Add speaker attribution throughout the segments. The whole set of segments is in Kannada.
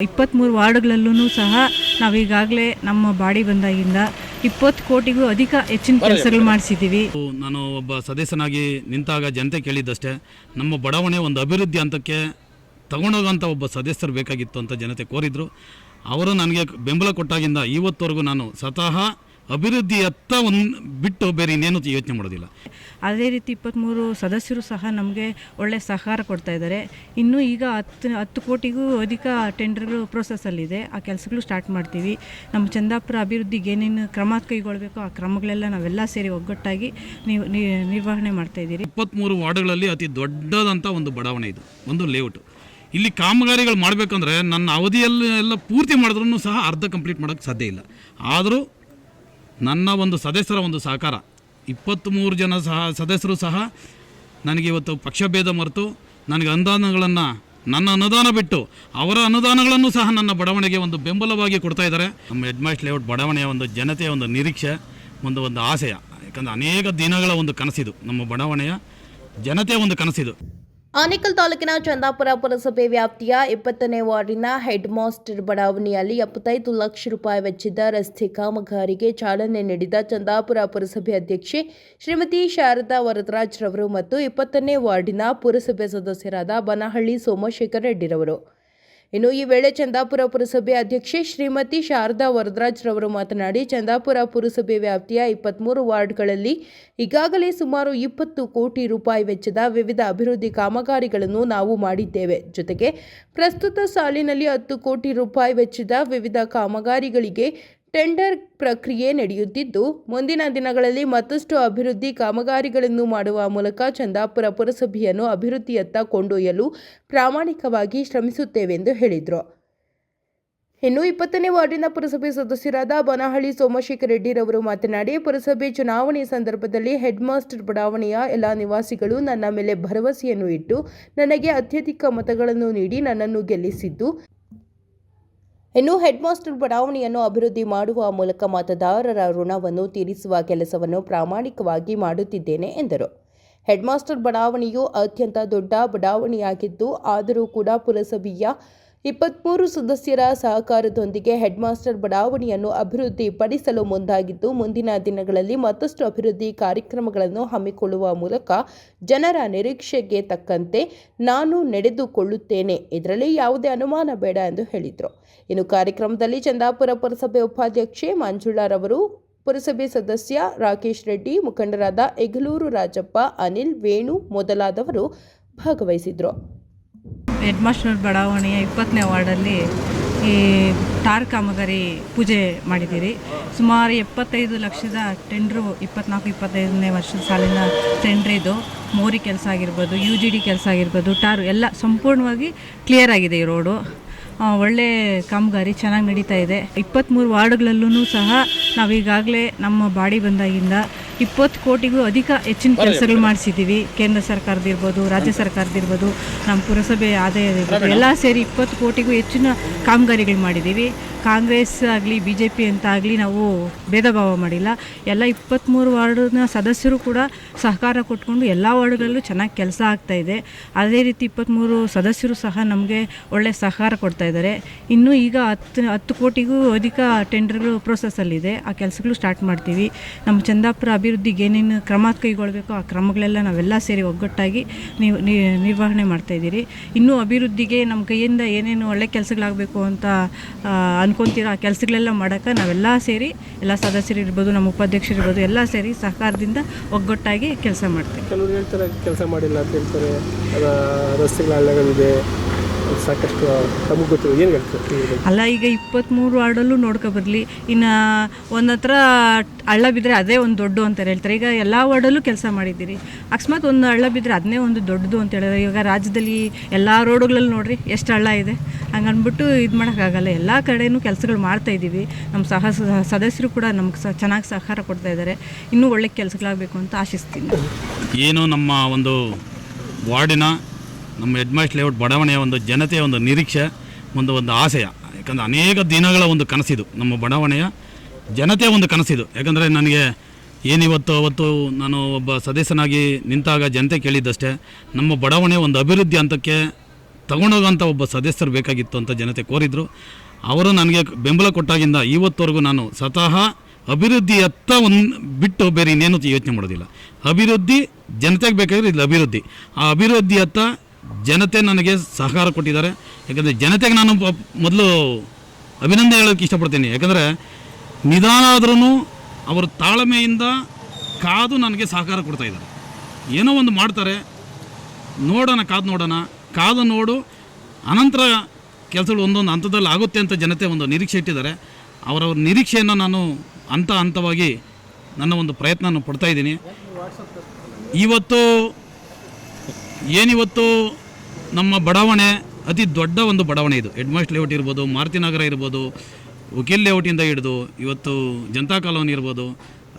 Speaker 1: 23 ವಾರ್ಡ್ಗಳಲ್ಲೂ ಸಹ ನಾವೀಗಾಗಲೇ ನಮ್ಮ ಬಾಡಿ ಬಂದಾಗಿಂದ 20 ಕೋಟಿಗೂ ಹೆಚ್ಚಿನ ಕೆಲಸಗಳು ಮಾಡಿಸಿದ್ದೀವಿ.
Speaker 2: ನಾನು ಒಬ್ಬ ಸದಸ್ಯನಾಗಿ ನಿಂತಾಗ ಜನತೆ ಕೇಳಿದ್ದಷ್ಟೇ, ನಮ್ಮ ಬಡಾವಣೆ ಒಂದು ಅಭಿವೃದ್ಧಿ ಹಂತಕ್ಕೆ ತಗೊಂಡೋಗೋಂಥ ಒಬ್ಬ ಸದಸ್ಯರು ಬೇಕಾಗಿತ್ತು ಅಂತ ಜನತೆ ಕೋರಿದ್ರು. ಅವರು ನನಗೆ ಬೆಂಬಲ ಕೊಟ್ಟಾಗಿಂದ ಇವತ್ತವರೆಗೂ ನಾನು ಸ್ವತಃ ಅಭಿವೃದ್ಧಿಯತ್ತ ಬಿಟ್ಟು ಬೇರೆ ಇನ್ನೇನು ಯೋಚನೆ ಮಾಡೋದಿಲ್ಲ.
Speaker 1: ಅದೇ ರೀತಿ 23 ಸದಸ್ಯರು ಸಹ ನಮಗೆ ಒಳ್ಳೆ ಸಹಕಾರ ಕೊಡ್ತಾ ಇದ್ದಾರೆ. ಇನ್ನೂ ಈಗ 10 ಕೋಟಿಗೂ ಅಧಿಕ ಟೆಂಡರ್ಗಳು ಪ್ರೋಸೆಸ್ಸಲ್ಲಿದೆ. ಆ ಕೆಲಸಗಳು ಸ್ಟಾರ್ಟ್ ಮಾಡ್ತೀವಿ. ನಮ್ಮ ಚಂದಾಪುರ ಅಭಿವೃದ್ಧಿಗೆ ಏನೇನು ಕ್ರಮ ಕೈಗೊಳ್ಳಬೇಕು ಆ ಕ್ರಮಗಳೆಲ್ಲ ನಾವೆಲ್ಲ ಸೇರಿ ಒಗ್ಗಟ್ಟಾಗಿ ನಿರ್ವಹಣೆ ಮಾಡ್ತಾಯಿದ್ದೀರಿ.
Speaker 2: 23 ವಾರ್ಡ್ಗಳಲ್ಲಿ ಅತಿ ದೊಡ್ಡದಂಥ ಒಂದು ಬಡಾವಣೆ ಇದು, ಒಂದು ಲೇಔಟ್. ಇಲ್ಲಿ ಕಾಮಗಾರಿಗಳು ಮಾಡಬೇಕಂದ್ರೆ ನನ್ನ ಅವಧಿಯಲ್ಲಿ ಎಲ್ಲ ಪೂರ್ತಿ ಮಾಡಿದ್ರೂ ಸಹ ಅರ್ಧ ಕಂಪ್ಲೀಟ್ ಮಾಡೋಕ್ಕೆ ಸಾಧ್ಯ ಇಲ್ಲ. ಆದರೂ ನನ್ನ ಒಂದು ಸದಸ್ಯರ ಒಂದು ಸಹಕಾರ, 23 ಜನ ಸದಸ್ಯರು ಸಹ ನನಗೆ ಇವತ್ತು ಪಕ್ಷಭೇದ ಮರೆತು ನನಗೆ ಅನುದಾನಗಳನ್ನು, ನನ್ನ ಅನುದಾನ ಬಿಟ್ಟು ಅವರ ಅನುದಾನಗಳನ್ನು ಸಹ ನನ್ನ ಬಡಾವಣೆಗೆ ಒಂದು ಬೆಂಬಲವಾಗಿ ಕೊಡ್ತಾ ಇದ್ದಾರೆ. ನಮ್ಮ ಹೆಡ್ಮಾಸ್ಟ್ ಲೇಔಟ್ ಬಡಾವಣೆಯ ಒಂದು ಜನತೆಯ ಒಂದು ನಿರೀಕ್ಷೆ, ಒಂದು ಆಶಯ. ಯಾಕಂದರೆ ಅನೇಕ ದಿನಗಳ ಒಂದು ಕನಸಿದು, ನಮ್ಮ ಬಡಾವಣೆಯ ಜನತೆಯ ಒಂದು ಕನಸಿದು.
Speaker 3: ಆನೇಕಲ್ ತಾಲೂಕಿನ ಚಂದಾಪುರ ಪುರಸಭೆ ವ್ಯಾಪ್ತಿಯ 20ನೇ ವಾರ್ಡಿನ ಹೆಡ್ ಮಾಸ್ಟರ್ ಬಡಾವಣೆಯಲ್ಲಿ 75 ಲಕ್ಷ ರೂಪಾಯಿ ವೆಚ್ಚದ ರಸ್ತೆ ಕಾಮಗಾರಿಗೆ ಚಾಲನೆ ನೀಡಿದ ಚಂದಾಪುರ ಪುರಸಭೆ ಅಧ್ಯಕ್ಷೆ ಶ್ರೀಮತಿ ಶಾರದಾ ವರದರಾಜ್ ರವರು ಮತ್ತು 20ನೇ ವಾರ್ಡಿನ ಪುರಸಭೆ ಸದಸ್ಯರಾದ ಬನಹಳ್ಳಿ ಸೋಮಶೇಖರ ರೆಡ್ಡಿರವರು. ಇನ್ನು ಈ ವೇಳೆ ಚಂದಾಪುರ ಪುರಸಭೆ ಅಧ್ಯಕ್ಷೆ ಶ್ರೀಮತಿ ಶಾರದಾ ವರದರಾಜ್ ರವರು ಮಾತನಾಡಿ, ಚಂದಾಪುರ ಪುರಸಭೆ ವ್ಯಾಪ್ತಿಯ 23 ವಾರ್ಡ್ಗಳಲ್ಲಿ ಈಗಾಗಲೇ ಸುಮಾರು 20 ಕೋಟಿ ರೂಪಾಯಿ ವೆಚ್ಚದ ವಿವಿಧ ಅಭಿವೃದ್ಧಿ ಕಾಮಗಾರಿಗಳನ್ನು ನಾವು ಮಾಡಿದ್ದೇವೆ. ಜೊತೆಗೆ ಪ್ರಸ್ತುತ ಸಾಲಿನಲ್ಲಿ 10 ಕೋಟಿ ರೂಪಾಯಿ ವೆಚ್ಚದ ವಿವಿಧ ಕಾಮಗಾರಿಗಳಿಗೆ ಟೆಂಡರ್ ಪ್ರಕ್ರಿಯೆ ನಡೆಯುತ್ತಿದ್ದು, ಮುಂದಿನ ದಿನಗಳಲ್ಲಿ ಮತ್ತಷ್ಟು ಅಭಿವೃದ್ಧಿ ಕಾಮಗಾರಿಗಳನ್ನು ಮಾಡುವ ಮೂಲಕ ಚಂದಾಪುರ ಪುರಸಭೆಯನ್ನು ಅಭಿವೃದ್ಧಿಯತ್ತ ಕೊಂಡೊಯ್ಯಲು ಪ್ರಾಮಾಣಿಕವಾಗಿ ಶ್ರಮಿಸುತ್ತೇವೆಂದು ಹೇಳಿದರು. ಇನ್ನು 20ನೇ ವಾರ್ಡಿನ ಪುರಸಭೆ ಸದಸ್ಯರಾದ ಬನಹಳ್ಳಿ ಸೋಮಶೇಖರ ರೆಡ್ಡಿರವರು ಮಾತನಾಡಿ, ಪುರಸಭೆ ಚುನಾವಣೆ ಸಂದರ್ಭದಲ್ಲಿ ಹೆಡ್ ಮಾಸ್ಟರ್ ಬಡಾವಣೆಯ ಎಲ್ಲ ನಿವಾಸಿಗಳು ನನ್ನ ಮೇಲೆ ಭರವಸೆಯನ್ನು ಇಟ್ಟು ನನಗೆ ಅತ್ಯಧಿಕ ಮತಗಳನ್ನು ನೀಡಿ ನನ್ನನ್ನು ಗೆಲ್ಲಿಸಿದ್ದು, ಇನ್ನು ಹೆಡ್ ಮಾಸ್ಟರ್ ಬಡಾವಣೆಯನ್ನು ಅಭಿವೃದ್ಧಿ ಮಾಡುವ ಮೂಲಕ ಮತದಾರರ ಋಣವನ್ನು ತೀರಿಸುವ ಕೆಲಸವನ್ನು ಪ್ರಾಮಾಣಿಕವಾಗಿ ಮಾಡುತ್ತಿದ್ದೇನೆ ಎಂದರು. ಹೆಡ್ ಮಾಸ್ಟರ್ ಬಡಾವಣೆಯು ಅತ್ಯಂತ ದೊಡ್ಡ ಬಡಾವಣೆಯಾಗಿದ್ದು, ಆದರೂ ಕೂಡ ಪುರಸಭೆಯ 23 ಸದಸ್ಯರ ಸಹಕಾರದೊಂದಿಗೆ ಹೆಡ್ ಮಾಸ್ಟರ್ ಬಡಾವಣೆಯನ್ನು ಅಭಿವೃದ್ಧಿಪಡಿಸಲು ಮುಂದಾಗಿದ್ದು, ಮುಂದಿನ ದಿನಗಳಲ್ಲಿ ಮತ್ತಷ್ಟು ಅಭಿವೃದ್ಧಿ ಕಾರ್ಯಕ್ರಮಗಳನ್ನು ಹಮ್ಮಿಕೊಳ್ಳುವ ಮೂಲಕ ಜನರ ನಿರೀಕ್ಷೆಗೆ ತಕ್ಕಂತೆ ನಾನು ನಡೆದುಕೊಳ್ಳುತ್ತೇನೆ. ಇದರಲ್ಲಿ ಯಾವುದೇ ಅನುಮಾನ ಬೇಡ ಎಂದು ಹೇಳಿದರು. ಇನ್ನು ಕಾರ್ಯಕ್ರಮದಲ್ಲಿ ಚಂದಾಪುರ ಪುರಸಭೆ ಉಪಾಧ್ಯಕ್ಷೆ ಮಂಜುಳಾರವರು, ಪುರಸಭೆ ಸದಸ್ಯ ರಾಕೇಶ್ ರೆಡ್ಡಿ, ಮುಖಂಡರಾದ ಎಗಲೂರು ರಾಜಪ್ಪ, ಅನಿಲ್, ವೇಣು ಮೊದಲಾದವರು ಭಾಗವಹಿಸಿದರು.
Speaker 1: ಹೆಡ್ ಮಾಸ್ಟರ್ ಬಡಾವಣೆಯ 20ನೇ ವಾರ್ಡಲ್ಲಿ ಈ ಟಾರ್ ಕಾಮಗಾರಿ ಪೂಜೆ ಮಾಡಿದ್ದೀರಿ. ಸುಮಾರು 75 ಲಕ್ಷದ ಟೆಂಡ್ರು 24-25ನೇ ವರ್ಷದ ಸಾಲಿನ ಟೆಂಡ್ರ್ ಇದು. ಮೋರಿ ಕೆಲಸ ಆಗಿರ್ಬೋದು, UGD ಕೆಲಸ ಆಗಿರ್ಬೋದು, ಟಾರು ಎಲ್ಲ ಸಂಪೂರ್ಣವಾಗಿ ಕ್ಲಿಯರ್ ಆಗಿದೆ. ಈ ರೋಡು ಒಳ್ಳೆ ಕಾಮಗಾರಿ ಚೆನ್ನಾಗಿ ನಡೀತಾ ಇದೆ. 23 ವಾರ್ಡ್ಗಳಲ್ಲೂ ಸಹ ನಾವೀಗಾಗಲೇ ನಮ್ಮ ಬಾಡಿ ಬಂದಾಗಿಂದ 20 ಕೋಟಿಗೂ ಹೆಚ್ಚಿನ ಕೆಲಸಗಳು ಮಾಡಿಸಿದ್ದೀವಿ. ಕೇಂದ್ರ ಸರ್ಕಾರದಿರ್ಬೋದು, ರಾಜ್ಯ ಸರ್ಕಾರದಿರ್ಬೋದು, ನಮ್ಮ ಪುರಸಭೆ ಆದಾಯದಿರ್ಬೋದು, ಎಲ್ಲ ಸೇರಿ 20 ಕೋಟಿಗೂ ಹೆಚ್ಚಿನ ಕಾಮಗಾರಿಗಳು ಮಾಡಿದ್ದೀವಿ. ಕಾಂಗ್ರೆಸ್ ಆಗಲಿ BJP ಅಂತ ಆಗಲಿ ನಾವು ಭೇದ ಭಾವ ಮಾಡಿಲ್ಲ. ಎಲ್ಲ 23 ವಾರ್ಡಿನ ಸದಸ್ಯರು ಕೂಡ ಸಹಕಾರ ಕೊಟ್ಕೊಂಡು ಎಲ್ಲ ವಾರ್ಡ್ಗಳಲ್ಲೂ ಚೆನ್ನಾಗಿ ಕೆಲಸ ಆಗ್ತಾಯಿದೆ. ಅದೇ ರೀತಿ 23 ಸದಸ್ಯರು ಸಹ ನಮಗೆ ಒಳ್ಳೆ ಸಹಕಾರ ಕೊಡ್ತಾ ಇದ್ದಾರೆ. ಇನ್ನೂ ಈಗ 10 ಕೋಟಿಗೂ ಅಧಿಕ ಟೆಂಡರ್ಗಳು ಪ್ರೋಸೆಸ್ಸಲ್ಲಿದೆ. ಆ ಕೆಲಸಗಳು ಸ್ಟಾರ್ಟ್ ಮಾಡ್ತೀವಿ. ನಮ್ಮ ಚಂದಾಪುರ ಅಭಿವೃದ್ಧಿಗೆ ಏನೇನು ಕ್ರಮ ಕೈಗೊಳ್ಳಬೇಕು ಆ ಕ್ರಮಗಳೆಲ್ಲ ನಾವೆಲ್ಲ ಸೇರಿ ಒಗ್ಗಟ್ಟಾಗಿ ನಿರ್ವಹಣೆ ಮಾಡ್ತಾಯಿದ್ದೀರಿ. ಇನ್ನೂ ಅಭಿವೃದ್ಧಿಗೆ ನಮ್ಮ ಕೈಯಿಂದ ಏನೇನು ಒಳ್ಳೆ ಕೆಲಸಗಳಾಗಬೇಕು ಅಂತ ಅನ್ಕೊತೀರೋ ಆ ಕೆಲಸಗಳೆಲ್ಲ ಮಾಡೋಕ್ಕೆ ನಾವೆಲ್ಲ ಸೇರಿ, ಎಲ್ಲ ಸದಸ್ಯರು ಇರ್ಬೋದು, ನಮ್ಮ ಉಪಾಧ್ಯಕ್ಷರು ಇರ್ಬೋದು, ಎಲ್ಲ ಸೇರಿ ಸಹಕಾರದಿಂದ ಒಗ್ಗಟ್ಟಾಗಿ ಕೆಲಸ ಮಾಡ್ತೀವಿ.
Speaker 4: ಕೆಲವರು ಹೇಳ್ತಾರೆ ಕೆಲಸ ಮಾಡಿಲ್ಲ ಅಂತ ಹೇಳ್ತಾರೆ, ರಸ್ತೆಗಳ ಹಳ್ಳಗಳಿದೆ ಸಾಕಷ್ಟು, ನಮಗೆ ಗೊತ್ತು. ಏನು ಹೇಳ್ತಾರೆ
Speaker 1: ಅಲ್ಲ, ಈಗ 23 ವಾರ್ಡಲ್ಲೂ ನೋಡ್ಕೊ ಬರಲಿ. ಇನ್ನು ಒಂದು ಹತ್ರ ಹಳ್ಳ ಬಿದ್ದರೆ ಅದೇ ಒಂದು ದೊಡ್ಡ ಅಂತ ಹೇಳ್ತಾರೆ. ಈಗ ಎಲ್ಲ ವಾರ್ಡಲ್ಲೂ ಕೆಲಸ ಮಾಡಿದ್ದೀರಿ. ಅಕಸ್ಮಾತ್ ಒಂದು ಹಳ್ಳ ಬಿದ್ದರೆ ಅದನ್ನೇ ಒಂದು ದೊಡ್ಡದು ಅಂತ ಹೇಳಿದ್ರೆ, ಈಗ ರಾಜ್ಯದಲ್ಲಿ ಎಲ್ಲ ರೋಡುಗಳಲ್ಲಿ ನೋಡಿರಿ ಎಷ್ಟು ಹಳ್ಳ ಇದೆ. ಹಂಗನ್ಬಿಟ್ಟು ಇದು ಮಾಡೋಕ್ಕಾಗಲ್ಲ. ಎಲ್ಲ ಕಡೆಯೂ ಕೆಲಸಗಳು ಮಾಡ್ತಾಯಿದ್ದೀವಿ. ನಮ್ಮ ಸದಸ್ಯರು ಕೂಡ ನಮ್ಗೆ ಚೆನ್ನಾಗಿ ಸಹಕಾರ ಕೊಡ್ತಾ ಇದ್ದಾರೆ. ಇನ್ನೂ ಒಳ್ಳೆ ಕೆಲಸಗಳಾಗಬೇಕು ಅಂತ ಆಶಿಸ್ತೀನಿ.
Speaker 2: ಏನು ನಮ್ಮ ಒಂದು ವಾರ್ಡಿನ, ನಮ್ಮ ಹೆಡ್ಮಾಸ್ಟ್ ಲೇಔಟ್ ಬಡಾವಣೆಯ ಒಂದು ಜನತೆಯ ಒಂದು ನಿರೀಕ್ಷೆ, ಒಂದು ಆಶಯ. ಯಾಕಂದರೆ ಅನೇಕ ದಿನಗಳ ಒಂದು ಕನಸಿದು, ನಮ್ಮ ಬಡಾವಣೆಯ ಜನತೆಯ ಒಂದು ಕನಸಿದು. ಯಾಕಂದರೆ ನನಗೆ ಅವತ್ತು ನಾನು ಒಬ್ಬ ಸದಸ್ಯನಾಗಿ ನಿಂತಾಗ ಜನತೆ ಕೇಳಿದ್ದಷ್ಟೇ, ನಮ್ಮ ಬಡಾವಣೆ ಒಂದು ಅಭಿವೃದ್ಧಿ ಹಂತಕ್ಕೆ ತಗೊಂಡೋಗೋಂಥ ಒಬ್ಬ ಸದಸ್ಯರು ಬೇಕಾಗಿತ್ತು ಅಂತ ಜನತೆ ಕೋರಿದರು. ಅವರು ನನಗೆ ಬೆಂಬಲ ಕೊಟ್ಟಾಗಿಂದ ಇವತ್ತವರೆಗೂ ನಾನು ಸ್ವತಃ ಅಭಿವೃದ್ಧಿಯತ್ತ ಬಿಟ್ಟು ಬೇರೆ ಇನ್ನೇನು ಯೋಚನೆ ಮಾಡೋದಿಲ್ಲ. ಅಭಿವೃದ್ಧಿ ಜನತೆಗೆ ಬೇಕಾದ್ರೆ ಇದು ಅಭಿವೃದ್ಧಿ. ಆ ಅಭಿವೃದ್ಧಿಯತ್ತ ಜನತೆ ನನಗೆ ಸಹಕಾರ ಕೊಟ್ಟಿದ್ದಾರೆ. ಯಾಕಂದರೆ ಜನತೆಗೆ ನಾನು ಮೊದಲು ಅಭಿನಂದನೆ ಹೇಳೋಕ್ಕೆ ಇಷ್ಟಪಡ್ತೀನಿ. ಯಾಕಂದರೆ ನಿಧಾನ ಆದ್ರೂ ಅವರು ತಾಳ್ಮೆಯಿಂದ ಕಾದು ನನಗೆ ಸಹಕಾರ ಕೊಡ್ತಾಯಿದ್ದಾರೆ. ಏನೋ ಒಂದು ಮಾಡ್ತಾರೆ, ನೋಡೋಣ, ಕಾದು ನೋಡು, ಅನಂತರ ಕೆಲಸಗಳು ಒಂದೊಂದು ಹಂತದಲ್ಲಿ ಆಗುತ್ತೆ ಅಂತ ಜನತೆ ಒಂದು ನಿರೀಕ್ಷೆ ಇಟ್ಟಿದ್ದಾರೆ. ಅವರವ್ರ ನಿರೀಕ್ಷೆಯನ್ನು ನಾನು ಹಂತವಾಗಿ ನನ್ನ ಒಂದು ಪ್ರಯತ್ನ ಪಡ್ತಾಯಿದ್ದೀನಿ. ಏನಿವತ್ತು ನಮ್ಮ ಬಡಾವಣೆ ಅತಿ ದೊಡ್ಡ ಒಂದು ಬಡಾವಣೆ ಇದು. ಹೆಡ್ ಮಾಸ್ಟರ್ ಲೇಔಟ್ ಇರ್ಬೋದು, ಮಾರುತಿನಗರ ಇರ್ಬೋದು, ವಕೀಲ್ ಲೇಔಟಿಂದ ಹಿಡಿದು ಇವತ್ತು ಜನತಾ ಕಾಲೋನಿ ಇರ್ಬೋದು,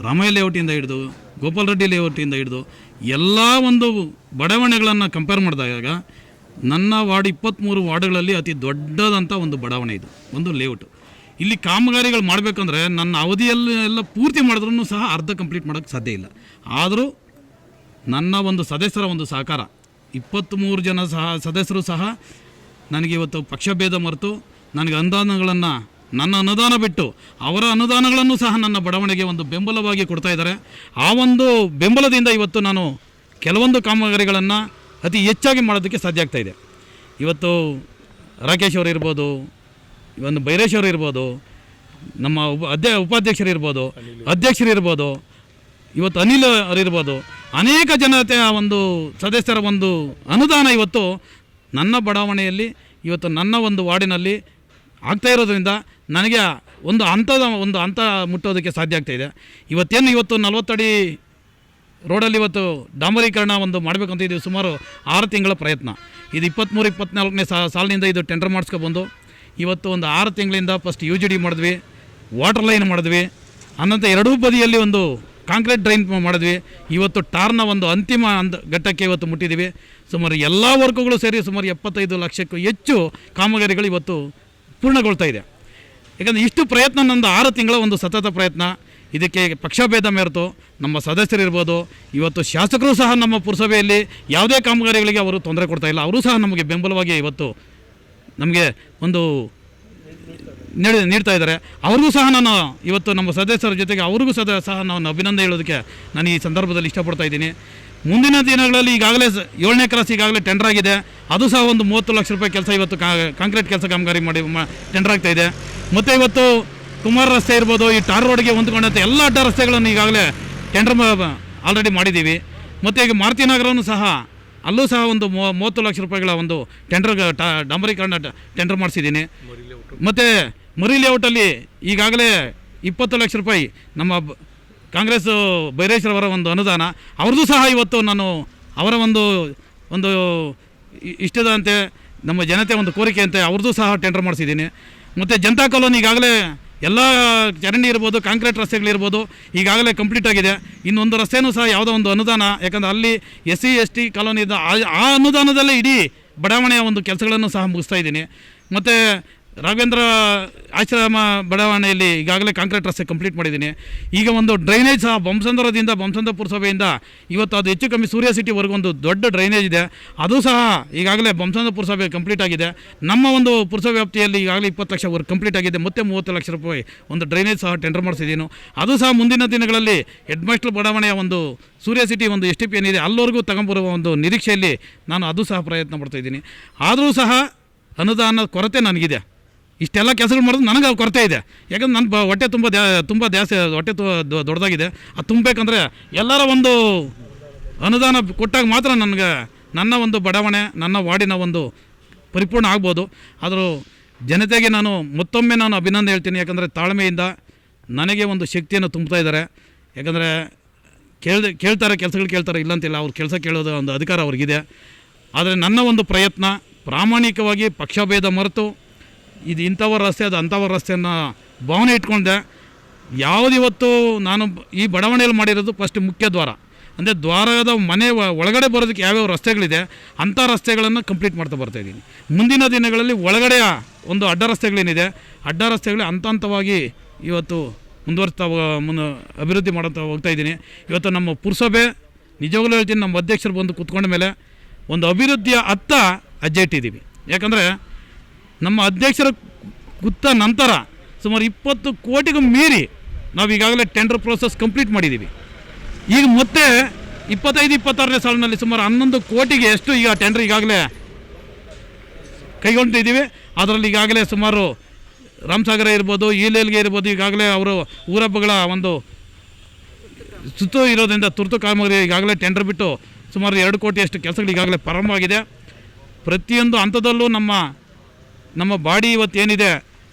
Speaker 2: ರಾಮಯ್ಯ ಲೇಔಟಿಂದ ಹಿಡಿದು ಗೋಪಾಲ್ ರೆಡ್ಡಿ ಲೇಔಟಿಂದ ಹಿಡಿದು ಎಲ್ಲ ಒಂದು ಬಡಾವಣೆಗಳನ್ನು ಕಂಪೇರ್ ಮಾಡಿದಾಗ ನನ್ನ ವಾರ್ಡ್ 23 ವಾರ್ಡ್ಗಳಲ್ಲಿ ಅತಿ ದೊಡ್ಡದಂಥ ಒಂದು ಬಡಾವಣೆ ಇದು, ಒಂದು ಲೇಔಟು. ಇಲ್ಲಿ ಕಾಮಗಾರಿಗಳು ಮಾಡಬೇಕಂದ್ರೆ ನನ್ನ ಅವಧಿಯಲ್ಲೆಲ್ಲ ಪೂರ್ತಿ ಮಾಡಿದ್ರೂ ಸಹ ಅರ್ಧ ಕಂಪ್ಲೀಟ್ ಮಾಡೋಕ್ಕೆ ಸಾಧ್ಯ ಇಲ್ಲ. ಆದರೂ ನನ್ನ ಒಂದು ಸದಸ್ಯರ ಒಂದು ಸಹಕಾರ, 23 ಜನ ಸದಸ್ಯರು ಸಹ ನನಗೆ ಇವತ್ತು ಪಕ್ಷಭೇದ ಮರೆತು ನನಗೆ ಅನುದಾನಗಳನ್ನು, ನನ್ನ ಅನುದಾನ ಬಿಟ್ಟು ಅವರ ಅನುದಾನಗಳನ್ನು ಸಹ ನನ್ನ ಬಡಾವಣೆಗೆ ಒಂದು ಬೆಂಬಲವಾಗಿ ಕೊಡ್ತಾ ಇದ್ದಾರೆ. ಆ ಒಂದು ಬೆಂಬಲದಿಂದ ಇವತ್ತು ನಾನು ಕೆಲವೊಂದು ಕಾಮಗಾರಿಗಳನ್ನು ಅತಿ ಹೆಚ್ಚಾಗಿ ಮಾಡೋದಕ್ಕೆ ಸಾಧ್ಯ ಆಗ್ತಾಯಿದೆ. ಇವತ್ತು ರಾಕೇಶ್ ಅವರು ಇರ್ಬೋದು, ಒಂದು ಬೈರೇಶ್ ಅವರು ಇರ್ಬೋದು, ನಮ್ಮ ಉಪಾಧ್ಯಕ್ಷರು ಇರ್ಬೋದು, ಅಧ್ಯಕ್ಷರು ಇರ್ಬೋದು, ಇವತ್ತು ಅನಿಲ್ ಅವರಿರ್ಬೋದು, ಅನೇಕ ಜನತೆಯ ಒಂದು ಸದಸ್ಯರ ಒಂದು ಅನುದಾನ ಇವತ್ತು ನನ್ನ ಬಡಾವಣೆಯಲ್ಲಿ, ಇವತ್ತು ನನ್ನ ಒಂದು ವಾರ್ಡಿನಲ್ಲಿ ಆಗ್ತಾ ಇರೋದ್ರಿಂದ ನನಗೆ ಒಂದು ಹಂತ ಮುಟ್ಟೋದಕ್ಕೆ ಸಾಧ್ಯ ಆಗ್ತಾಯಿದೆ. ಇವತ್ತು 40 ಅಡಿ ರೋಡಲ್ಲಿ ಇವತ್ತು ಡಾಂಬರೀಕರಣ ಒಂದು ಮಾಡಬೇಕಂತ ಇದು ಸುಮಾರು 6 ತಿಂಗಳ ಪ್ರಯತ್ನ. ಇದು 23-24ನೇ ಸಾಲಿನಿಂದ ಇದು ಟೆಂಡರ್ ಮಾಡಿಸ್ಕೊಬಂದು ಇವತ್ತು ಒಂದು 6 ತಿಂಗಳಿಂದ ಫಸ್ಟ್ UGD ಮಾಡಿದ್ವಿ, ವಾಟರ್ ಲೈನ್ ಮಾಡಿದ್ವಿ, ಅನಂತರ ಎರಡೂ ಬದಿಯಲ್ಲಿ ಒಂದು ಕಾಂಕ್ರೀಟ್ ಡ್ರೈನ್ ಮಾಡಿದ್ವಿ. ಇವತ್ತು ಟಾರ್ನ ಒಂದು ಅಂತಿಮ ಘಟ್ಟಕ್ಕೆ ಇವತ್ತು ಮುಟ್ಟಿದ್ದೀವಿ. ಸುಮಾರು ಎಲ್ಲ ವರ್ಕ್ಗಳು ಸೇರಿ ಸುಮಾರು 75 ಲಕ್ಷಕ್ಕೂ ಹೆಚ್ಚು ಕಾಮಗಾರಿಗಳು ಇವತ್ತು ಪೂರ್ಣಗೊಳ್ತಾ ಇದೆ. ಯಾಕಂದರೆ ಇಷ್ಟು ಪ್ರಯತ್ನ ನಂದು 6 ತಿಂಗಳ ಒಂದು ಸತತ ಪ್ರಯತ್ನ. ಇದಕ್ಕೆ ಪಕ್ಷಭೇದ ಮೆರೆತು ನಮ್ಮ ಸದಸ್ಯರಿರ್ಬೋದು, ಇವತ್ತು ಶಾಸಕರು ಸಹ ನಮ್ಮ ಪುರಸಭೆಯಲ್ಲಿ ಯಾವುದೇ ಕಾಮಗಾರಿಗಳಿಗೆ ಅವರು ತೊಂದರೆ ಕೊಡ್ತಾಯಿಲ್ಲ. ಅವರು ಸಹ ನಮಗೆ ಬೆಂಬಲವಾಗಿ ಇವತ್ತು ನಮಗೆ ಒಂದು ನೀಡ್ತಾ ಇದ್ದಾರೆ. ಅವ್ರಿಗೂ ಸಹ ನಾನು ಇವತ್ತು ನಮ್ಮ ಸದಸ್ಯರ ಜೊತೆಗೆ ಅವ್ರಿಗೂ ಸಹ ನಾನು ಅಭಿನಂದನೆ ಹೇಳೋದಕ್ಕೆ ನಾನು ಈ ಸಂದರ್ಭದಲ್ಲಿ ಇಷ್ಟಪಡ್ತಾ ಇದ್ದೀನಿ. ಮುಂದಿನ ದಿನಗಳಲ್ಲಿ ಈಗಾಗಲೇ 7ನೇ ಕ್ರಾಸ್ ಈಗಾಗಲೇ ಟೆಂಡರ್ ಆಗಿದೆ. ಅದು ಸಹ ಒಂದು 30 ಲಕ್ಷ ರೂಪಾಯಿ ಕೆಲಸ ಇವತ್ತು ಕಾಂಕ್ರೀಟ್ ಕೆಲಸ ಕಾಮಗಾರಿ ಮಾಡಿ ಟೆಂಡರ್ ಆಗ್ತಾಯಿದೆ. ಮತ್ತು ಇವತ್ತು ಕುಮಾರ ರಸ್ತೆ ಇರ್ಬೋದು, ಈ ಟಾರ್ ರೋಡ್ಗೆ ಹೊಂದ್ಕೊಂಡಂಥ ಎಲ್ಲ ಅಡ್ಡ ರಸ್ತೆಗಳನ್ನು ಈಗಾಗಲೇ ಟೆಂಡರ್ ಆಲ್ರೆಡಿ ಮಾಡಿದ್ದೀವಿ. ಮತ್ತು ಈಗ ಮಾರುತಿನಗರವನ್ನು ಸಹ ಅಲ್ಲೂ ಸಹ ಒಂದು 30 ಲಕ್ಷ ರೂಪಾಯಿಗಳ ಒಂದು ಡಾಂಬರೀಕರಣ ಟೆಂಡರ್ ಮಾಡಿಸಿದ್ದೀನಿ. ಮತ್ತು ಮರಿ ಲೇಔಟಲ್ಲಿ ಈಗಾಗಲೇ 20 ಲಕ್ಷ ರೂಪಾಯಿ ನಮ್ಮ ಕಾಂಗ್ರೆಸ್ ಬೈರೇಶ್ವರವರ ಒಂದು ಅನುದಾನ, ಅವ್ರದ್ದು ಸಹ ಇವತ್ತು ನಾನು ಅವರ ಒಂದು ಇಷ್ಟದಂತೆ ನಮ್ಮ ಜನತೆ ಒಂದು ಕೋರಿಕೆ ಅಂತೆ ಅವ್ರದ್ದು ಸಹ ಟೆಂಡರ್ ಮಾಡಿಸಿದ್ದೀನಿ. ಮತ್ತು ಜನತಾ ಕಾಲೋನಿ ಈಗಾಗಲೇ ಎಲ್ಲ ಚರಂಡಿ ಇರ್ಬೋದು, ಕಾಂಕ್ರೀಟ್ ರಸ್ತೆಗಳಿರ್ಬೋದು ಈಗಾಗಲೇ ಕಂಪ್ಲೀಟ್ ಆಗಿದೆ. ಇನ್ನೊಂದು ರಸ್ತೆಯೂ ಸಹ ಯಾವುದೋ ಒಂದು ಅನುದಾನ, ಯಾಕಂದರೆ ಅಲ್ಲಿ SC ST ಕಾಲೋನಿ ಇದೆ, ಆ ಅನುದಾನದಲ್ಲೇ ಇಡೀ ಬಡಾವಣೆಯ ಒಂದು ಕೆಲಸಗಳನ್ನು ಸಹ ಮುಗಿಸ್ತಾ ಇದ್ದೀನಿ. ಮತ್ತು ರಾಘವೇಂದ್ರ ಆಶ್ರಮ ಬಡಾವಣೆಯಲ್ಲಿ ಈಗಾಗಲೇ ಕಾಂಕ್ರೀಟ್ ರಸ್ತೆ ಕಂಪ್ಲೀಟ್ ಮಾಡಿದ್ದೀನಿ. ಈಗ ಒಂದು ಡ್ರೈನೇಜ್ ಸಹ ಬೊಮ್ಮಸಂದ್ರ ಪುರಸಭೆಯಿಂದ ಇವತ್ತು ಅದು ಹೆಚ್ಚು ಕಮ್ಮಿ ಸೂರ್ಯ ಸಿಟಿವರೆಗೂ ಒಂದು ದೊಡ್ಡ ಡ್ರೈನೇಜ್ ಇದೆ. ಅದು ಸಹ ಈಗಾಗಲೇ ಬೊಮ್ಮಸಂದ್ರ ಪುರಸಭೆ ಕಂಪ್ಲೀಟ್ ಆಗಿದೆ. ನಮ್ಮ ಒಂದು ಪುರಸಭೆ ವ್ಯಾಪ್ತಿಯಲ್ಲಿ ಈಗಾಗಲೇ 20 ಲಕ್ಷ ವರ್ಕ್ ಕಂಪ್ಲೀಟ್ ಆಗಿದೆ. ಮತ್ತೆ 30 ಲಕ್ಷ ರೂಪಾಯಿ ಒಂದು ಡ್ರೈನೇಜ್ ಸಹ ಟೆಂಡರ್ ಮಾಡಿಸಿದ್ದೀನಿ. ಅದು ಸಹ ಮುಂದಿನ ದಿನಗಳಲ್ಲಿ ಹೆಡ್ ಮಾಸ್ಟರ್ ಬಡಾವಣೆಯ ಒಂದು ಸೂರ್ಯ ಸಿಟಿ ಒಂದು STP ಏನಿದೆ ಅಲ್ಲಿವರೆಗೂ ತಗೊಂಬರುವ ಒಂದು ನಿರೀಕ್ಷೆಯಲ್ಲಿ ನಾನು ಅದು ಸಹ ಪ್ರಯತ್ನ ಪಡ್ತಾಯಿದ್ದೀನಿ. ಆದರೂ ಸಹ ಅನುದಾನ ಕೊರತೆ ನನಗಿದೆ. ಇಷ್ಟೆಲ್ಲ ಕೆಲಸಗಳು ಮಾಡೋದು ನನಗೆ ಕೊರತೆ ಇದೆ. ಯಾಕಂದ್ರೆ ನನ್ನ ಹೊಟ್ಟೆ ತುಂಬ ಜಾಸ್ತಿ ಹೊಟ್ಟೆ ದೊಡ್ಡದಾಗಿದೆ. ಅದು ತುಂಬಬೇಕಂದ್ರೆ ಎಲ್ಲರ ಒಂದು ಅನುದಾನ ಕೊಟ್ಟಾಗ ಮಾತ್ರ ನನಗೆ ನನ್ನ ಒಂದು ಬಡಾವಣೆ, ನನ್ನ ವಾರ್ಡಿನ ಒಂದು ಪರಿಪೂರ್ಣ ಆಗ್ಬೋದು. ಆದರೂ ಜನತೆಗೆ ಮತ್ತೊಮ್ಮೆ ನಾನು ಅಭಿನಂದನೆ ಹೇಳ್ತೀನಿ. ಯಾಕಂದರೆ ತಾಳ್ಮೆಯಿಂದ ನನಗೆ ಒಂದು ಶಕ್ತಿಯನ್ನು ತುಂಬ್ತಾ ಇದ್ದಾರೆ. ಯಾಕಂದರೆ ಕೇಳ್ತಾರೆ, ಕೆಲಸಗಳು ಕೇಳ್ತಾರೆ, ಇಲ್ಲಂತಿಲ್ಲ, ಅವ್ರು ಕೆಲಸ ಕೇಳೋದು ಒಂದು ಅಧಿಕಾರ ಅವ್ರಿಗಿದೆ. ಆದರೆ ನನ್ನ ಒಂದು ಪ್ರಯತ್ನ ಪ್ರಾಮಾಣಿಕವಾಗಿ ಪಕ್ಷಭೇದ ಮರೆತು ಇದು ಇಂಥವರ ರಸ್ತೆ ಅದು ಅಂಥವರ ರಸ್ತೆಯನ್ನು ಭಾವನೆ ಇಟ್ಕೊಂಡೆ. ಯಾವುದಿವತ್ತು ನಾನು ಈ ಬಡಾವಣೆಯಲ್ಲಿ ಮಾಡಿರೋದು ಫಸ್ಟ್ ಮುಖ್ಯ ದ್ವಾರ, ಅಂದರೆ ದ್ವಾರದ ಮನೆ ಒಳಗಡೆ ಬರೋದಕ್ಕೆ ಯಾವ್ಯಾವ ರಸ್ತೆಗಳಿದೆ ಅಂಥ ರಸ್ತೆಗಳನ್ನು ಕಂಪ್ಲೀಟ್ ಮಾಡ್ತಾ ಬರ್ತಾಯಿದ್ದೀನಿ. ಮುಂದಿನ ದಿನಗಳಲ್ಲಿ ಒಳಗಡೆಯ ಒಂದು ಅಡ್ಡ ರಸ್ತೆಗಳೇನಿದೆ, ಅಡ್ಡ ರಸ್ತೆಗಳೇ ಹಂತವಾಗಿ ಇವತ್ತು ಮುಂದುವರಿಸ್ತಾ ಅಭಿವೃದ್ಧಿ ಮಾಡ್ತಾ ಹೋಗ್ತಾಯಿದ್ದೀನಿ. ಇವತ್ತು ನಮ್ಮ ಪುರಸಭೆ ನಿಜವಾಗ್ಲೂ ಹೇಳ್ತೀನಿ, ನಮ್ಮ ಅಧ್ಯಕ್ಷರು ಬಂದು ಕೂತ್ಕೊಂಡ ಮೇಲೆ ಒಂದು ಅಭಿವೃದ್ಧಿಯ ಹೆಜ್ಜೆ ಇಟ್ಟಿದ್ದೀವಿ. ಯಾಕಂದರೆ ನಮ್ಮ ಅಧ್ಯಕ್ಷರ ಕೂತ ನಂತರ ಸುಮಾರು 20 ಕೋಟಿಗೂ ಮೀರಿ ನಾವು ಈಗಾಗಲೇ ಟೆಂಡರ್ ಪ್ರೋಸೆಸ್ ಕಂಪ್ಲೀಟ್ ಮಾಡಿದ್ದೀವಿ. ಈಗ ಮತ್ತೆ 25-26ನೇ ಸಾಲಿನಲ್ಲಿ ಸುಮಾರು 11 ಕೋಟಿಗೆ ಎಷ್ಟು ಈಗ ಟೆಂಡರ್ ಈಗಾಗಲೇ ಕೈಗೊಂಡಿದ್ದೀವಿ. ಅದರಲ್ಲಿ ಈಗಾಗಲೇ ಸುಮಾರು ರಾಮಸಾಗರ ಇರ್ಬೋದು, ಈಲೇಲ್ಗೆ ಇರ್ಬೋದು, ಈಗಾಗಲೇ ಅವರು ಊರಬ್ಬಗಳ ಒಂದು ಸುತ್ತು ಇರೋದ್ರಿಂದ ತುರ್ತು ಕಾಮಗಾರಿ ಈಗಾಗಲೇ ಟೆಂಡರ್ ಬಿಟ್ಟು ಸುಮಾರು 2 ಕೋಟಿಯಷ್ಟು ಕೆಲಸಗಳು ಈಗಾಗಲೇ ಪ್ರಾರಂಭವಾಗಿದೆ. ಪ್ರತಿಯೊಂದು ಹಂತದಲ್ಲೂ ನಮ್ಮ ಬಾಡಿ ಇವತ್ತೇನಿದೆ,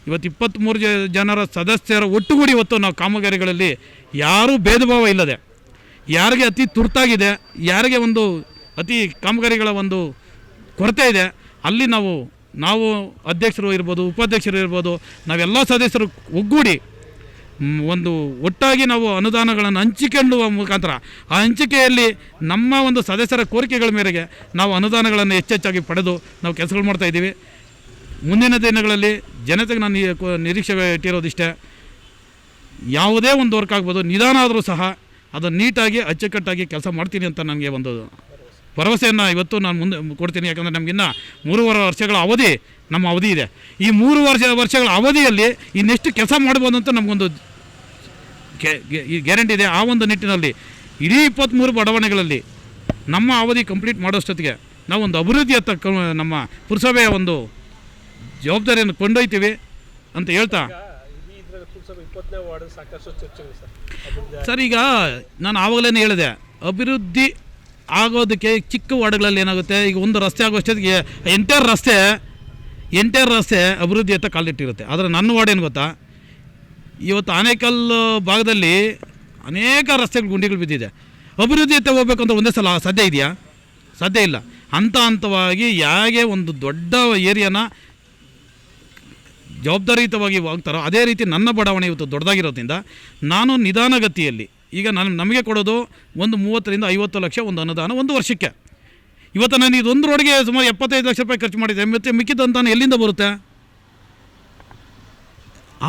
Speaker 2: ಇವತ್ತು 23 ಜನರ ಸದಸ್ಯರ ಒಟ್ಟುಗೂಡಿ ಇವತ್ತು ನಾವು ಕಾಮಗಾರಿಗಳಲ್ಲಿ ಯಾರೂ ಭೇದ ಭಾವ ಇಲ್ಲದೆ, ಯಾರಿಗೆ ಅತಿ ತುರ್ತಾಗಿದೆ, ಯಾರಿಗೆ ಒಂದು ಅತಿ ಕಾಮಗಾರಿಗಳ ಒಂದು ಕೊರತೆ ಇದೆ, ಅಲ್ಲಿ ನಾವು ಅಧ್ಯಕ್ಷರು ಇರ್ಬೋದು, ಉಪಾಧ್ಯಕ್ಷರು ಇರ್ಬೋದು, ನಾವೆಲ್ಲ ಸದಸ್ಯರು ಒಗ್ಗೂಡಿ ಒಂದು ಒಟ್ಟಾಗಿ ನಾವು ಅನುದಾನಗಳನ್ನು ಹಂಚಿಕೊಳ್ಳುವ ಮುಖಾಂತರ ಆ ಹಂಚಿಕೆಯಲ್ಲಿ ನಮ್ಮ ಒಂದು ಸದಸ್ಯರ ಕೋರಿಕೆಗಳ ಮೇರೆಗೆ ನಾವು ಅನುದಾನಗಳನ್ನು ಹೆಚ್ಚೆಚ್ಚಾಗಿ ಪಡೆದು ನಾವು ಕೆಲಸಗಳು ಮಾಡ್ತಾಯಿದ್ದೀವಿ. ಮುಂದಿನ ದಿನಗಳಲ್ಲಿ ಜನತೆಗೆ ನಾನು ನಿರೀಕ್ಷೆ ಇಟ್ಟಿರೋದಿಷ್ಟೇ, ಯಾವುದೇ ಒಂದು ವರ್ಕ್ ಆಗ್ಬೋದು, ನಿಧಾನ ಆದರೂ ಸಹ ಅದು ನೀಟಾಗಿ ಅಚ್ಚುಕಟ್ಟಾಗಿ ಕೆಲಸ ಮಾಡ್ತೀನಿ ಅಂತ ನನಗೆ ಒಂದು ಭರವಸೆಯನ್ನು ಇವತ್ತು ನಾನು ಮುಂದೆ ಕೊಡ್ತೀನಿ. ಯಾಕಂದರೆ ನಮಗಿನ್ನ 3.5 ವರ್ಷಗಳ ನಮ್ಮ ಅವಧಿ ಇದೆ. ಈ 3 ವರ್ಷಗಳ ಅವಧಿಯಲ್ಲಿ ಇನ್ನೆಷ್ಟು ಕೆಲಸ ಮಾಡ್ಬೋದು ಅಂತ ನಮಗೊಂದು ಗ್ಯಾರಂಟಿ ಇದೆ. ಆ ಒಂದು ನಿಟ್ಟಿನಲ್ಲಿ ಇಡೀ 23 ಬಡಾವಣೆಗಳಲ್ಲಿ ನಮ್ಮ ಅವಧಿ ಕಂಪ್ಲೀಟ್ ಮಾಡೋಷ್ಟೊತ್ತಿಗೆ ನಾವು ಒಂದು ಅಭಿವೃದ್ಧಿಯತ್ತ ನಮ್ಮ ಪುರಸಭೆಯ ಒಂದು ಜವಾಬ್ದಾರಿಯನ್ನು ಕೊಂಡೊಯ್ತೀವಿ ಅಂತ ಹೇಳ್ತಾ, ಸರ್ ಈಗ ನಾನು ಆವಾಗಲೇ ಹೇಳಿದೆ, ಅಭಿವೃದ್ಧಿ ಆಗೋದಕ್ಕೆ ಚಿಕ್ಕ ವಾರ್ಡ್ಗಳಲ್ಲಿ ಏನಾಗುತ್ತೆ, ಈಗ ಒಂದು ರಸ್ತೆ ಆಗೋಷ್ಟೊತ್ತಿಗೆ ಎಂಟೈರ್ ರಸ್ತೆ ಅಭಿವೃದ್ಧಿಯತ್ತ ಕಾಲಿಟ್ಟಿರುತ್ತೆ. ಆದರೆ ನನ್ನ ವಾರ್ಡ್ ಏನು ಗೊತ್ತಾ, ಇವತ್ತು ಆನೇಕಲ್ ಭಾಗದಲ್ಲಿ ಅನೇಕ ರಸ್ತೆಗಳು ಗುಂಡಿಗಳು ಬಿದ್ದಿದೆ. ಅಭಿವೃದ್ಧಿಯತ್ತ ಹೋಗ್ಬೇಕು ಅಂತ ಒಂದೇ ಸಲ ಸಾಧ್ಯ ಇದೆಯಾ? ಸಾಧ್ಯ ಇಲ್ಲ. ಹಂತವಾಗಿ ಹೇಗೆ ಒಂದು ದೊಡ್ಡ ಏರಿಯಾನ ಜವಾಬ್ದಾರಿಯುತವಾಗಿ ಹೋಗ್ತಾರೋ ಅದೇ ರೀತಿ ನನ್ನ ಬಡಾವಣೆ ಇವತ್ತು ದೊಡ್ಡದಾಗಿರೋದ್ರಿಂದ ನಾನು ನಿಧಾನಗತಿಯಲ್ಲಿ ಈಗ ನಮಗೆ ಕೊಡೋದು ಒಂದು 30-50 ಲಕ್ಷ ಒಂದು ಅನುದಾನ ಒಂದು ವರ್ಷಕ್ಕೆ. ಇವತ್ತು ನಾನು ಇದೊಂದು ರೋಡ್ಗೆ ಸುಮಾರು 75 ಲಕ್ಷ ರೂಪಾಯಿ ಖರ್ಚು ಮಾಡಿದ್ದೆ. ಮತ್ತು ಮಿಕ್ಕಿದ ಅನುದಾನ ಎಲ್ಲಿಂದ ಬರುತ್ತೆ?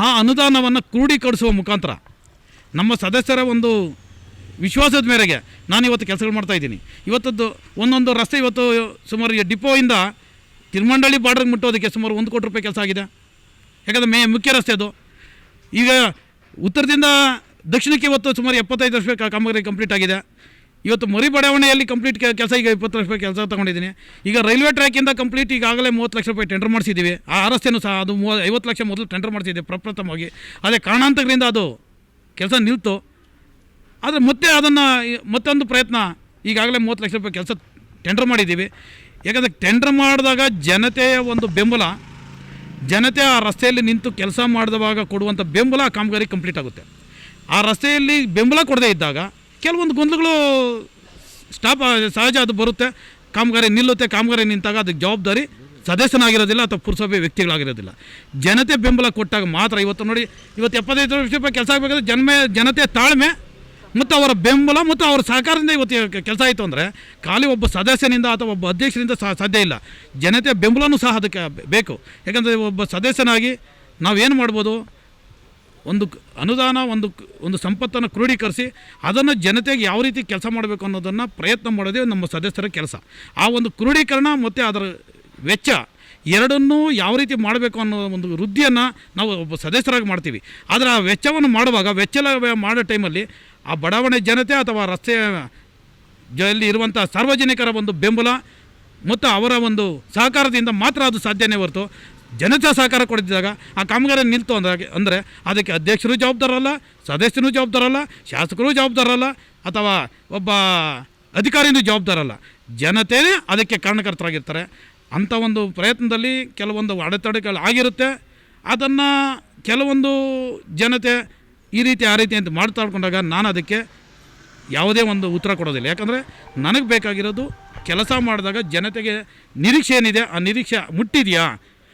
Speaker 2: ಆ ಅನುದಾನವನ್ನು ಕ್ರೋಢೀಕರಿಸುವ ಮುಖಾಂತರ ನಮ್ಮ ಸದಸ್ಯರ ಒಂದು ವಿಶ್ವಾಸದ ಮೇರೆಗೆ ನಾನು ಇವತ್ತು ಕೆಲಸಗಳು ಮಾಡ್ತಾಯಿದ್ದೀನಿ. ಇವತ್ತದ್ದು ಒಂದೊಂದು ರಸ್ತೆ ಇವತ್ತು ಸುಮಾರು ಡಿಪೋಯಿಂದ ತಿರುಮಂಡಳಿ ಬಾರ್ಡ್ರಿಗೆ ಮುಟ್ಟೋದಕ್ಕೆ ಸುಮಾರು 1 ಕೋಟಿ ರೂಪಾಯಿ ಕೆಲಸ ಆಗಿದೆ. ಯಾಕಂದರೆ ಮುಖ್ಯ ರಸ್ತೆ ಅದು. ಈಗ ಉತ್ತರದಿಂದ ದಕ್ಷಿಣಕ್ಕೆ ಇವತ್ತು ಸುಮಾರು 75 ಲಕ್ಷ ರೂಪಾಯಿ ಕಾಮಗಾರಿ ಕಂಪ್ಲೀಟ್ ಆಗಿದೆ. ಇವತ್ತು ಮರಿ ಬಡಾವಣೆಯಲ್ಲಿ ಕಂಪ್ಲೀಟ್ ಕೆಲಸ ಈಗ 20 ಲಕ್ಷ ರೂಪಾಯಿ ಕೆಲಸ ತೊಗೊಂಡಿದ್ದೀನಿ. ಈಗ ರೈಲ್ವೆ ಟ್ರ್ಯಾಕಿಂದ ಕಂಪ್ಲೀಟ್ ಈಗಾಗಲೇ 30 ಲಕ್ಷ ರೂಪಾಯಿ ಟೆಂಡರ್ ಮಾಡಿಸಿದ್ದೀವಿ. ಆ ರಸ್ತೆಯೂ ಸಹ ಅದು 50 ಲಕ್ಷ ಮೊದಲು ಟೆಂಡರ್ ಮಾಡಿಸಿದ್ದೆ ಪ್ರಪ್ರಥಮವಾಗಿ. ಅದೇ ಕಾರಣಾಂತರದಿಂದ ಅದು ಕೆಲಸ ನಿಲ್ತು. ಆದರೆ ಮತ್ತೆ ಅದನ್ನು ಮತ್ತೊಂದು ಪ್ರಯತ್ನ ಈಗಾಗಲೇ 30 ಲಕ್ಷ ರೂಪಾಯಿ ಕೆಲಸ ಟೆಂಡರ್ ಮಾಡಿದ್ದೀವಿ. ಯಾಕಂದರೆ ಟೆಂಡರ್ ಮಾಡಿದಾಗ ಜನತೆಯ ಒಂದು ಬೆಂಬಲ, ಜನತೆ ಆ ರಸ್ತೆಯಲ್ಲಿ ನಿಂತು ಕೆಲಸ ಮಾಡಿದವಾಗ ಕೊಡುವಂಥ ಬೆಂಬಲ ಆ ಕಾಮಗಾರಿ ಕಂಪ್ಲೀಟ್ ಆಗುತ್ತೆ. ಆ ರಸ್ತೆಯಲ್ಲಿ ಬೆಂಬಲ ಕೊಡದೇ ಇದ್ದಾಗ ಕೆಲವೊಂದು ಗೊಂದಲಗಳು ಸಹಜ, ಅದು ಬರುತ್ತೆ. ಕಾಮಗಾರಿ ನಿಲ್ಲುತ್ತೆ. ಕಾಮಗಾರಿ ನಿಂತಾಗ ಅದಕ್ಕೆ ಜವಾಬ್ದಾರಿ ಸದಸ್ಯನಾಗಿರೋದಿಲ್ಲ ಅಥವಾ ಪುರಸಭೆ ವ್ಯಕ್ತಿಗಳಾಗಿರೋದಿಲ್ಲ. ಜನತೆ ಬೆಂಬಲ ಕೊಟ್ಟಾಗ ಮಾತ್ರ ಇವತ್ತು ನೋಡಿ, ಇವತ್ತು 75 ಲಕ್ಷ ರೂಪಾಯಿ ಕೆಲಸ ಆಗಬೇಕಾದ್ರೆ ಜನತೆ ತಾಳ್ಮೆ ಮತ್ತು ಅವರ ಬೆಂಬಲ ಮತ್ತು ಅವರ ಸಹಕಾರದಿಂದ ಇವತ್ತು ಕೆಲಸ ಆಯಿತು ಅಂದರೆ ಖಾಲಿ ಒಬ್ಬ ಸದಸ್ಯನಿಂದ ಅಥವಾ ಒಬ್ಬ ಅಧ್ಯಕ್ಷರಿಂದ ಸಾಧ್ಯ ಇಲ್ಲ. ಜನತೆಯ ಬೆಂಬಲನೂ ಸಹ ಅದಕ್ಕೆ ಬೇಕು. ಯಾಕಂದರೆ ಒಬ್ಬ ಸದಸ್ಯನಾಗಿ ನಾವೇನು ಮಾಡ್ಬೋದು, ಒಂದು ಅನುದಾನ ಒಂದು ಸಂಪತ್ತನ್ನು ಕ್ರೋಢೀಕರಿಸಿ ಅದನ್ನು ಜನತೆಗೆ ಯಾವ ರೀತಿ ಕೆಲಸ ಮಾಡಬೇಕು ಅನ್ನೋದನ್ನು ಪ್ರಯತ್ನ ಮಾಡೋದೇ ನಮ್ಮ ಸದಸ್ಯರ ಕೆಲಸ. ಆ ಒಂದು ಕ್ರೋಢೀಕರಣ ಮತ್ತು ಅದರ ವೆಚ್ಚ ಎರಡನ್ನೂ ಯಾವ ರೀತಿ ಮಾಡಬೇಕು ಅನ್ನೋ ಒಂದು ವೃದ್ಧಿಯನ್ನು ನಾವು ಒಬ್ಬ ಸದಸ್ಯರಾಗಿ ಮಾಡ್ತೀವಿ. ಆದರೆ ಆ ವೆಚ್ಚವನ್ನು ಮಾಡುವಾಗ ಮಾಡೋ ಟೈಮಲ್ಲಿ ಆ ಬಡಾವಣೆ ಜನತೆ ಅಥವಾ ರಸ್ತೆಯಲ್ಲಿ ಇರುವಂಥ ಸಾರ್ವಜನಿಕರ ಒಂದು ಬೆಂಬಲ ಮತ್ತು ಅವರ ಒಂದು ಸಹಕಾರದಿಂದ ಮಾತ್ರ ಅದು ಸಾಧ್ಯನೇ ಹೊರತು ಜನತೆ ಸಹಕಾರ ಕೊಡಿದಾಗ ಆ ಕಾಮಗಾರಿ ನಿಲ್ತು ಅಂದರೆ ಅದಕ್ಕೆ ಅಧ್ಯಕ್ಷರು ಜವಾಬ್ದಾರಲ್ಲ, ಸದಸ್ಯನೂ ಜವಾಬ್ದಾರಲ್ಲ, ಶಾಸಕರು ಜವಾಬ್ದಾರಲ್ಲ, ಅಥವಾ ಒಬ್ಬ ಅಧಿಕಾರಿಯೂ ಜವಾಬ್ದಾರಲ್ಲ. ಜನತೆಯೇ ಅದಕ್ಕೆ ಕಾರಣಕರ್ತರಾಗಿರ್ತಾರೆ. ಅಂಥ ಒಂದು ಪ್ರಯತ್ನದಲ್ಲಿ ಕೆಲವೊಂದು ಅಡೆತಡೆಗಳು ಆಗಿರುತ್ತೆ. ಅದನ್ನು ಕೆಲವೊಂದು ಜನತೆ ಈ ರೀತಿ ಆ ರೀತಿ ಅಂತ ಮಾಡ್ತಾಡ್ಕೊಂಡಾಗ ನಾನು ಅದಕ್ಕೆ ಯಾವುದೇ ಒಂದು ಉತ್ತರ ಕೊಡೋದಿಲ್ಲ. ಯಾಕಂದರೆ ನನಗೆ ಬೇಕಾಗಿರೋದು ಕೆಲಸ ಮಾಡಿದಾಗ ಜನತೆಗೆ ನಿರೀಕ್ಷೆ ಏನಿದೆ ಆ ನಿರೀಕ್ಷೆ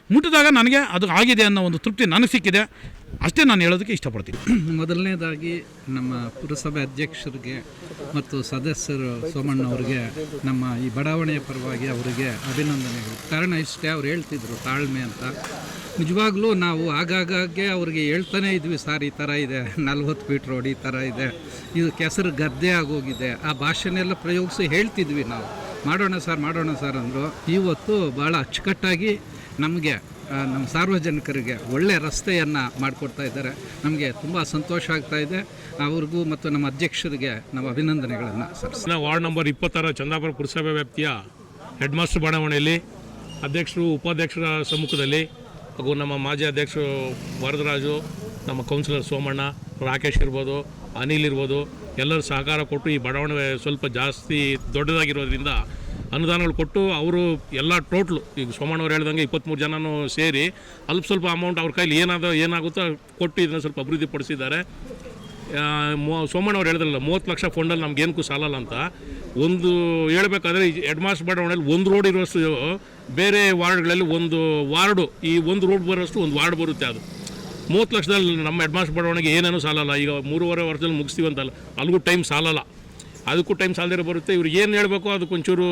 Speaker 2: ಮುಟ್ಟಿದಾಗ ನನಗೆ ಅದು ಆಗಿದೆ ಅನ್ನೋ ಒಂದು ತೃಪ್ತಿ ನನಗೆ ಸಿಕ್ಕಿದೆ. ಅಷ್ಟೇ ನಾನು ಹೇಳೋದಕ್ಕೆ ಇಷ್ಟಪಡ್ತೀನಿ.
Speaker 5: ಮೊದಲನೇದಾಗಿ ನಮ್ಮ ಪುರಸಭೆ ಅಧ್ಯಕ್ಷರಿಗೆ ಮತ್ತು ಸದಸ್ಯರು ಸೋಮಣ್ಣವ್ರಿಗೆ ನಮ್ಮ ಈ ಬಡಾವಣೆಯ ಪರವಾಗಿ ಅವರಿಗೆ ಅಭಿನಂದನೆಗಳು. ಕಾರಣ ಇಷ್ಟೇ, ಅವ್ರು ಹೇಳ್ತಿದ್ರು ತಾಳ್ಮೆ ಅಂತ. ನಿಜವಾಗ್ಲೂ ನಾವು ಆಗಾಗ್ಗೆ ಅವ್ರಿಗೆ ಹೇಳ್ತಾನೆ ಇದ್ವಿ, ಸರ್ ಈ ಥರ ಇದೆ, 40 ಫೀಟ್ ರೋಡ್ ಈ ಥರ ಇದೆ, ಇದು ಕೆಸರು ಗದ್ದೆ ಆಗೋಗಿದೆ, ಆ ಭಾಷೆನೆಲ್ಲ ಪ್ರಯೋಗಿಸಿ ಹೇಳ್ತಿದ್ವಿ ನಾವು. ಮಾಡೋಣ ಸರ್ ಅಂದರು. ಇವತ್ತು ಭಾಳ ಅಚ್ಚುಕಟ್ಟಾಗಿ ನಮಗೆ ನಮ್ಮ ಸಾರ್ವಜನಿಕರಿಗೆ ಒಳ್ಳೆಯ ರಸ್ತೆಯನ್ನು ಮಾಡಿಕೊಡ್ತಾ ಇದ್ದಾರೆ. ನಮಗೆ ತುಂಬ ಸಂತೋಷ ಆಗ್ತಾ ಇದೆ. ಅವ್ರಿಗೂ ಮತ್ತು ನಮ್ಮ ಅಧ್ಯಕ್ಷರಿಗೆ ನಾವು ಅಭಿನಂದನೆಗಳನ್ನು ಸಲ್ಲಿಸ್ತೀವಿ.
Speaker 6: ವಾರ್ಡ್ ನಂಬರ್ 26 ಚಂದಾಪುರ ಪುರಸಭೆ ವ್ಯಾಪ್ತಿಯ ಹೆಡ್ ಮಾಸ್ಟರ್ ಬಡಾವಣೆಯಲ್ಲಿ ಅಧ್ಯಕ್ಷರು ಉಪಾಧ್ಯಕ್ಷರ ಸಮ್ಮುಖದಲ್ಲಿ ಹಾಗೂ ನಮ್ಮ ಮಾಜಿ ಅಧ್ಯಕ್ಷರು ವರದರಾಜು, ನಮ್ಮ ಕೌನ್ಸಿಲರ್ ಸೋಮಣ್ಣ, ರಾಕೇಶ್ ಇರ್ಬೋದು, ಅನಿಲ್ ಇರ್ಬೋದು, ಎಲ್ಲರೂ ಸಹಕಾರ ಕೊಟ್ಟು ಈ ಬಡಾವಣೆ ಸ್ವಲ್ಪ ಜಾಸ್ತಿ ದೊಡ್ಡದಾಗಿರೋದ್ರಿಂದ ಅನುದಾನಗಳು ಕೊಟ್ಟು ಅವರು ಎಲ್ಲ ಟೋಟ್ಲು ಈಗ ಸೋಮಣ್ಣವ್ರು ಹೇಳ್ದಂಗೆ 23 ಜನನೂ ಸೇರಿ ಸ್ವಲ್ಪ ಅಮೌಂಟ್ ಅವ್ರ ಕೈಲಿ ಏನಾಗುತ್ತೋ ಕೊಟ್ಟು ಇದನ್ನು ಸ್ವಲ್ಪ ಅಭಿವೃದ್ಧಿಪಡಿಸಿದ್ದಾರೆ. ಸೋಮಣ್ಣವ್ರು ಹೇಳಿದ್ರಲ್ಲ 30 ಲಕ್ಷ ಫಂಡಲ್ಲಿ ನಮ್ಗೇನಕ್ಕೂ ಸಾಲಲ್ಲ ಅಂತ. ಒಂದು ಹೇಳ್ಬೇಕಾದ್ರೆ ಈ ಹೆಡ್ ಮಾಸ್ಟರ್ ಬಡಾವಣೆಯಲ್ಲಿ ಒಂದು ರೋಡ್ ಇರೋಷ್ಟು ಬೇರೆ ವಾರ್ಡ್ಗಳಲ್ಲಿ ಒಂದು ವಾರ್ಡು, ಈ ಒಂದು ರೋಡ್ ಬರೋಷ್ಟು ಒಂದು ವಾರ್ಡ್ ಬರುತ್ತೆ. ಅದು 30 ಲಕ್ಷದಲ್ಲಿ ನಮ್ಮ ಹೆಡ್ ಮಾಸ್ಟರ್ ಬಡಾವಣೆಗೆ ಏನೇನೂ ಸಾಲಲ್ಲ. ಈಗ 3.5 ವರ್ಷದಲ್ಲಿ ಮುಗಿಸ್ತೀವಿ ಅಂತಲ್ಲ, ಅಲ್ಲಿಗೂ ಟೈಮ್ ಸಾಲಲ್ಲ, ಅದಕ್ಕೂ ಟೈಮ್ ಸಾಲದಿರೋ ಬರುತ್ತೆ. ಇವ್ರಿಗೆ ಏನು ಹೇಳಬೇಕು ಅದಕ್ಕೊಂಚೂರು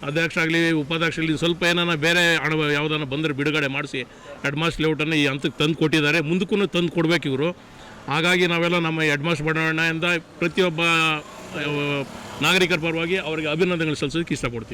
Speaker 6: ಅಧ್ಯಕ್ಷ ಆಗಲಿ ಉಪಾಧ್ಯಕ್ಷ ಆಗಲಿ ಸ್ವಲ್ಪ ಏನಾನ ಬೇರೆ ಹಣ ಯಾವುದನ್ನ ಬಂದರೆ ಬಿಡುಗಡೆ ಮಾಡಿಸಿ ಹೆಡ್ ಮಾಸ್ಟರ್ ಲೇಔಟನ್ನು ಈ ಹಂತಕ್ಕೆ ತಂದು ಕೊಟ್ಟಿದ್ದಾರೆ. ಮುಂದಕ್ಕೂ ತಂದು ಕೊಡಬೇಕು ಇವರು. ಹಾಗಾಗಿ ನಾವೆಲ್ಲ ನಮ್ಮ ಹೆಡ್ ಮಾಸ್ಟರ್ ಬಡಾವಣೆಯಿಂದ ಪ್ರತಿಯೊಬ್ಬ ನಾಗರಿಕರ ಪರವಾಗಿ ಅವರಿಗೆ ಅಭಿನಂದನೆಗಳು ಸಲ್ಲಿಸೋದಕ್ಕೆ ಇಷ್ಟಪಡ್ತೀವಿ.